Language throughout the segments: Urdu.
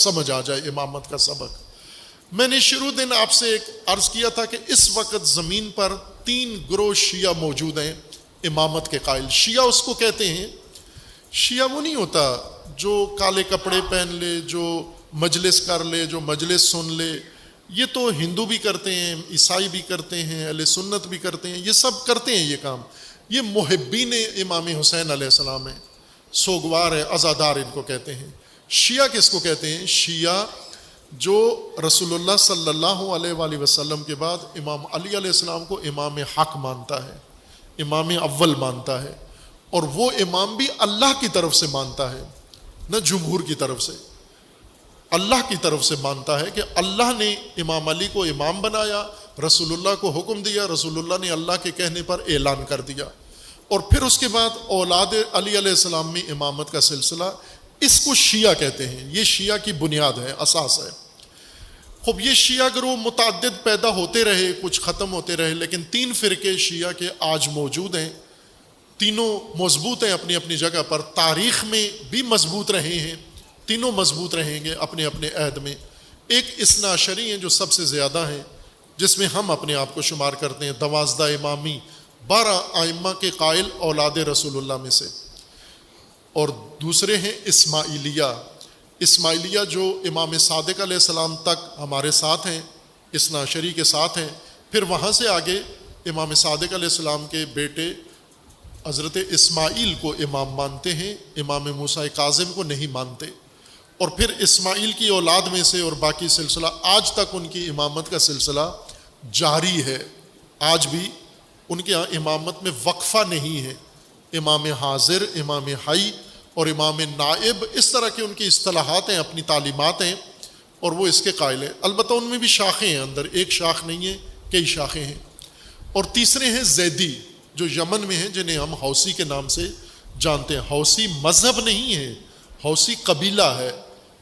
سمجھ آ جائے امامت کا سبق۔ میں نے شروع دن آپ سے ایک عرض کیا تھا کہ اس وقت زمین پر 3 گروہ شیعہ موجود ہیں امامت کے قائل۔ شیعہ اس کو کہتے ہیں، شیعہ وہ نہیں ہوتا جو کالے کپڑے پہن لے، جو مجلس کر لے، جو مجلس سن لے۔ یہ تو ہندو بھی کرتے ہیں، عیسائی بھی کرتے ہیں، اہل سنت بھی کرتے ہیں، یہ سب کرتے ہیں یہ کام۔ یہ محبین امام حسین علیہ السلام ہیں، سوگوار ہے، عزادار ان کو کہتے ہیں۔ شیعہ کس کو کہتے ہیں؟ شیعہ جو رسول اللہ صلی اللہ علیہ وآلہ وسلم کے بعد امام علی علیہ السلام کو امام حق مانتا ہے، امام اول مانتا ہے، اور وہ امام بھی اللہ کی طرف سے مانتا ہے، نہ جمہور کی طرف سے، اللہ کی طرف سے مانتا ہے کہ اللہ نے امام علی کو امام بنایا، رسول اللہ کو حکم دیا، رسول اللہ نے اللہ کے کہنے پر اعلان کر دیا، اور پھر اس کے بعد اولاد علی علیہ السلام میں امامت کا سلسلہ، اس کو شیعہ کہتے ہیں۔ یہ شیعہ کی بنیاد ہے، اساس ہے۔ خوب یہ شیعہ گروہ متعدد پیدا ہوتے رہے، کچھ ختم ہوتے رہے، لیکن 3 فرقے شیعہ کے آج موجود ہیں۔ تینوں مضبوط ہیں اپنی اپنی جگہ پر، تاریخ میں بھی مضبوط رہے ہیں، تینوں مضبوط رہیں گے اپنے اپنے عہد میں۔ ایک اثنا عشری ہیں جو سب سے زیادہ ہیں، جس میں ہم اپنے آپ کو شمار کرتے ہیں، 12 امامی، 12 ائمہ کے قائل اولاد رسول اللہ میں سے۔ اور دوسرے ہیں اسماعیلیہ۔ اسماعیلیہ جو امام صادق علیہ السلام تک ہمارے ساتھ ہیں، اثنا عشری کے ساتھ ہیں، پھر وہاں سے آگے امام صادق علیہ السلام کے بیٹے حضرت اسماعیل کو امام مانتے ہیں، امام موسیٰ کاظم کو نہیں مانتے، اور پھر اسماعیل کی اولاد میں سے اور باقی سلسلہ آج تک ان کی امامت کا سلسلہ جاری ہے۔ آج بھی ان کے یہاں امامت میں وقفہ نہیں ہے۔ امام حاضر، امام حی اور امام نائب، اس طرح کی ان کی اصطلاحات ہیں، اپنی تعلیمات ہیں، اور وہ اس کے قائل ہیں۔ البتہ ان میں بھی شاخیں ہیں، اندر ایک شاخ نہیں ہے، کئی شاخیں ہیں۔ اور تیسرے ہیں زیدی، جو یمن میں ہیں، جنہیں ہم حوثی کے نام سے جانتے ہیں۔ حوثی مذہب نہیں ہے، حوثی قبیلہ ہے،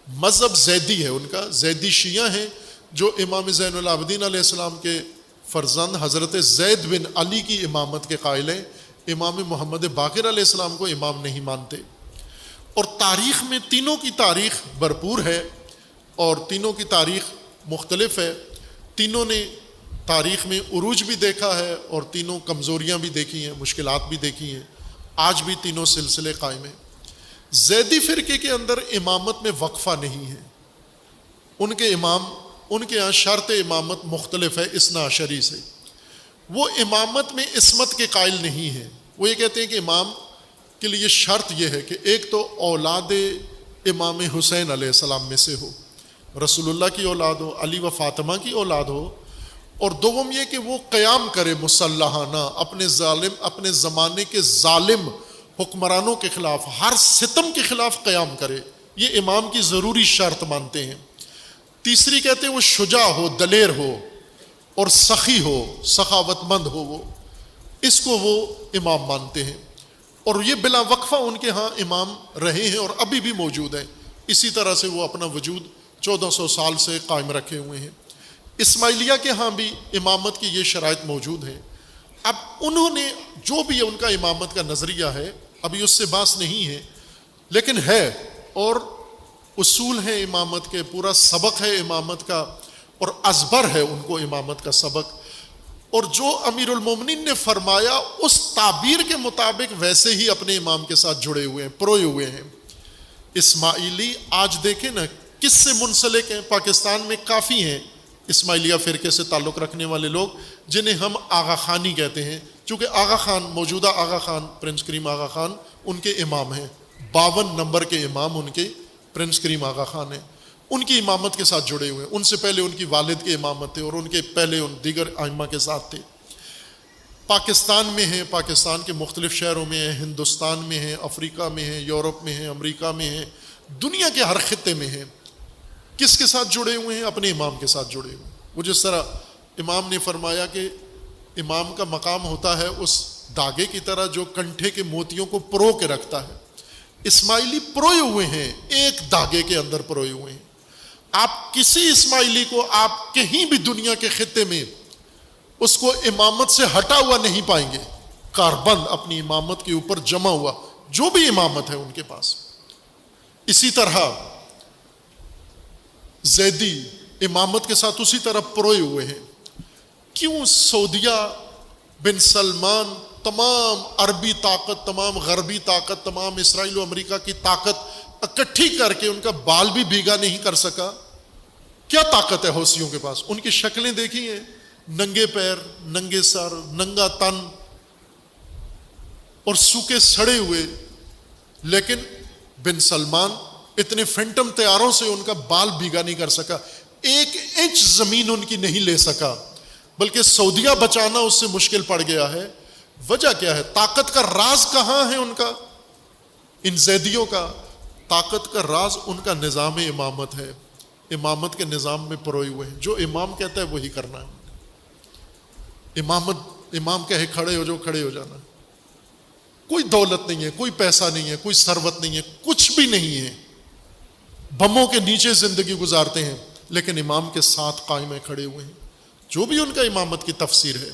مذہب زیدی ہے ان کا۔ زیدی شیعہ ہیں جو امام زین العابدین علیہ السلام کے فرزند حضرت زید بن علی کی امامت کے قائل ہیں، امام محمد باقر علیہ السلام کو امام نہیں مانتے۔ اور تاریخ میں تینوں کی تاریخ بھرپور ہے، اور تینوں کی تاریخ مختلف ہے۔ تینوں نے تاریخ میں عروج بھی دیکھا ہے، اور تینوں کمزوریاں بھی دیکھی ہیں، مشکلات بھی دیکھی ہیں۔ آج بھی تینوں سلسلے قائم ہیں۔ زیدی فرقے کے اندر امامت میں وقفہ نہیں ہے۔ ان کے امام، ان کے ہاں شرط امامت مختلف ہے اثنا عشری سے۔ وہ امامت میں عصمت کے قائل نہیں ہیں۔ وہ یہ کہتے ہیں کہ امام کے لیے شرط یہ ہے کہ ایک تو اولاد امام حسین علیہ السلام میں سے ہو، رسول اللہ کی اولاد ہو، علی و فاطمہ کی اولاد ہو، اور دوم یہ کہ وہ قیام کرے مسلحانہ، اپنے زمانے کے ظالم حکمرانوں کے خلاف، ہر ستم کے خلاف قیام کرے۔ یہ امام کی ضروری شرط مانتے ہیں۔ تیسری کہتے ہیں وہ شجاع ہو، دلیر ہو، اور سخی ہو، سخاوت مند ہو، وہ اس کو وہ امام مانتے ہیں۔ اور یہ بلا وقفہ ان کے ہاں امام رہے ہیں اور ابھی بھی موجود ہیں۔ اسی طرح سے وہ اپنا وجود 1400 سال سے قائم رکھے ہوئے ہیں۔ اسماعیلیہ کے ہاں بھی امامت کی یہ شرائط موجود ہیں۔ اب انہوں نے جو بھی ان کا امامت کا نظریہ ہے، ابھی اس سے باس نہیں ہے، لیکن ہے، اور اصول ہیں امامت کے، پورا سبق ہے امامت کا، اور ازبر ہے ان کو امامت کا سبق، اور جو امیر المومنین نے فرمایا اس تعبیر کے مطابق ویسے ہی اپنے امام کے ساتھ جڑے ہوئے ہیں، پروئے ہوئے ہیں۔ اسماعیلی آج دیکھیں نا کس سے منسلک ہیں۔ پاکستان میں کافی ہیں اسماعیلیہ فرقے سے تعلق رکھنے والے لوگ، جنہیں ہم آغا خانی کہتے ہیں، چونکہ آغا خان، موجودہ آغا خان پرنس کریم آغا خان ان کے امام ہیں، 52 نمبر کے امام ان کے پرنس کریم آغا خان ہیں۔ ان کی امامت کے ساتھ جڑے ہوئے ہیں۔ ان سے پہلے ان کی والد کے امامت تھے، اور ان کے پہلے ان دیگر ائمہ کے ساتھ تھے۔ پاکستان میں ہیں، پاکستان کے مختلف شہروں میں ہیں، ہندوستان میں ہیں، افریقہ میں ہیں، یورپ میں ہیں، امریکہ میں ہیں، دنیا کے ہر خطے میں ہیں۔ کس کے ساتھ جڑے ہوئے ہیں؟ اپنے امام کے ساتھ جڑے ہوئے ہیں۔ وہ جس طرح امام نے فرمایا کہ امام کا مقام ہوتا ہے اس دھاگے کی طرح جو کنٹھے کے موتیوں کو پرو کے رکھتا ہے۔ اسماعیلی پروئے ہوئے ہیں، ایک دھاگے کے اندر پروئے ہوئے ہیں۔ آپ کسی اسماعیلی کو آپ کہیں بھی دنیا کے خطے میں اس کو امامت سے ہٹا ہوا نہیں پائیں گے، کاربند اپنی امامت کے اوپر جمع ہوا، جو بھی امامت ہے ان کے پاس۔ اسی طرح زیدی امامت کے ساتھ اسی طرح پروئے ہوئے ہیں. کیوں سعودیہ بن سلمان تمام عربی طاقت، تمام غربی طاقت، تمام اسرائیل و امریکہ کی طاقت اکٹھی کر کے ان کا بال بھی بھیگا نہیں کر سکا؟ کیا طاقت ہے حوثیوں کے پاس؟ ان کی شکلیں دیکھی ہیں، ننگے پیر، ننگے سر، ننگا تن اور سوکھے سڑے ہوئے، لیکن بن سلمان اتنے فینٹم طیاروں سے ان کا بال بھیگا نہیں کر سکا، 1 انچ زمین ان کی نہیں لے سکا، بلکہ سعودیہ بچانا اس سے مشکل پڑ گیا ہے. وجہ کیا ہے؟ طاقت کا راز کہاں ہے ان کا؟ ان زیدیوں کا طاقت کا راز ان کا نظام امامت ہے. امامت کے نظام میں پروئے ہوئے ہیں. جو امام کہتا ہے وہی کرنا ہے. امام کہے کھڑے ہو جاؤ، کھڑے ہو جانا. کوئی دولت نہیں ہے، کوئی پیسہ نہیں ہے، کوئی ثروت نہیں ہے، کچھ بھی نہیں ہے. بموں کے نیچے زندگی گزارتے ہیں، لیکن امام کے ساتھ قائم کھڑے ہوئے ہیں. جو بھی ان کا امامت کی تفسیر ہے.